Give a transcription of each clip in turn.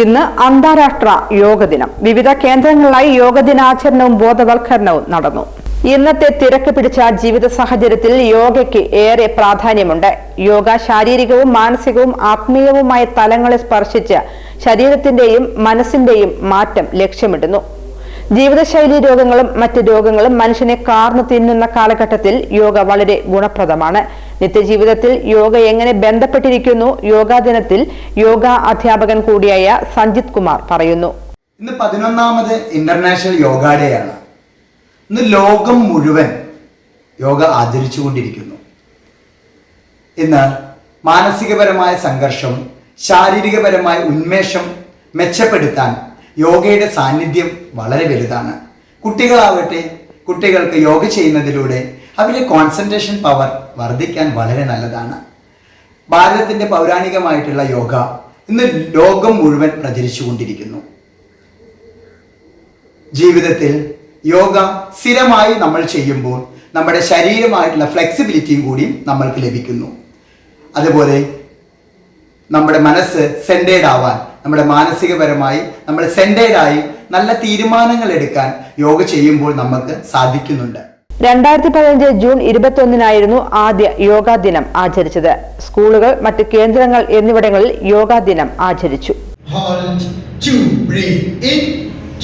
ഇന്ന് അന്താരാഷ്ട്ര യോഗ ദിനം. വിവിധ കേന്ദ്രങ്ങളിലായി യോഗ ദിനാചരണവും ബോധവൽക്കരണവും നടന്നു. ഇന്നത്തെ തിരക്ക് പിടിച്ച ജീവിത സാഹചര്യത്തിൽ യോഗയ്ക്ക് ഏറെ പ്രാധാന്യമുണ്ട്. യോഗ ശാരീരികവും മാനസികവും ആത്മീയവുമായ തലങ്ങളെ സ്പർശിച്ച് ശരീരത്തിന്റെയും മനസ്സിന്റെയും മാറ്റം ലക്ഷ്യമിടുന്നു. ജീവിതശൈലി രോഗങ്ങളും മറ്റ് രോഗങ്ങളും മനുഷ്യനെ കാർന്നു തിന്നുന്ന കാലഘട്ടത്തിൽ യോഗ വളരെ ഗുണപ്രദമാണ്. നിത്യജീവിതത്തിൽ യോഗ എങ്ങനെ ബന്ധപ്പെട്ടിരിക്കുന്നു? യോഗാ ദിനത്തിൽ യോഗ അധ്യാപകൻ കൂടിയായ സഞ്ജിത് കുമാർ പറയുന്നു. ഇന്ന് 11ാമത് ഇന്റർനാഷണൽ യോഗ ഡേ ആണ്. ഇന്ന് ലോകം മുഴുവൻ യോഗ ആചരിച്ചുകൊണ്ടിരിക്കുന്നു. ഇന്ന് മാനസികപരമായ സംഘർഷം, ശാരീരികപരമായ ഉന്മേഷം മെച്ചപ്പെടുത്താൻ യോഗയുടെ സാന്നിധ്യം വളരെ വലുതാണ്. കുട്ടികളാവട്ടെ, കുട്ടികൾക്ക് യോഗ ചെയ്യുന്നതിലൂടെ അവരുടെ കോൺസെൻട്രേഷൻ പവർ വർദ്ധിക്കാൻ വളരെ നല്ലതാണ്. ഭാരതത്തിൻ്റെ പൗരാണികമായിട്ടുള്ള യോഗ ഇന്ന് ലോകം മുഴുവൻ പ്രചരിച്ചുകൊണ്ടിരിക്കുന്നു. ജീവിതത്തിൽ യോഗ സ്ഥിരമായി നമ്മൾ ചെയ്യുമ്പോൾ നമ്മുടെ ശരീരമായിട്ടുള്ള ഫ്ലെക്സിബിലിറ്റിയും കൂടി നമ്മൾക്ക് ലഭിക്കുന്നു. അതുപോലെ നമ്മുടെ മനസ്സ് സെൻറ്റേഡ് ആവാൻ, നമ്മുടെ മാനസികപരമായി നമ്മൾ സെൻറ്റേഡായി നല്ല തീരുമാനങ്ങൾ എടുക്കാൻ യോഗ ചെയ്യുമ്പോൾ നമുക്ക് സാധിക്കുന്നുണ്ട്. 2015 ജൂൺ 21-നായിരുന്നു ആദ്യ യോഗാ ദിനം ആചരിച്ചത്. സ്കൂളുകൾ, മറ്റ് കേന്ദ്രങ്ങൾ എന്നിവിടങ്ങളിൽ യോഗാ ദിനം ആചരിച്ചു. Hold 2, breathe in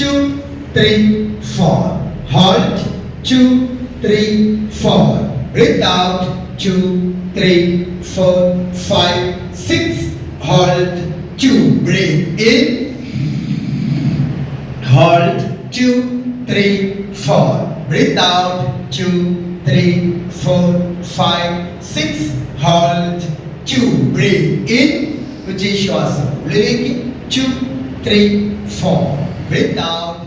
2, 3, 4. Hold 2, 3, 4. Breathe out 2, 3, 4, 5, 6. Hold 2, breathe in. Hold 2, 3, 4. Breathe out 2, 3, 4, 5, 6. Hold 2, breathe in. ഉച്ചശ്വാസം ഉള്ളിലേക്ക് 2, 3, 4. Breathe out.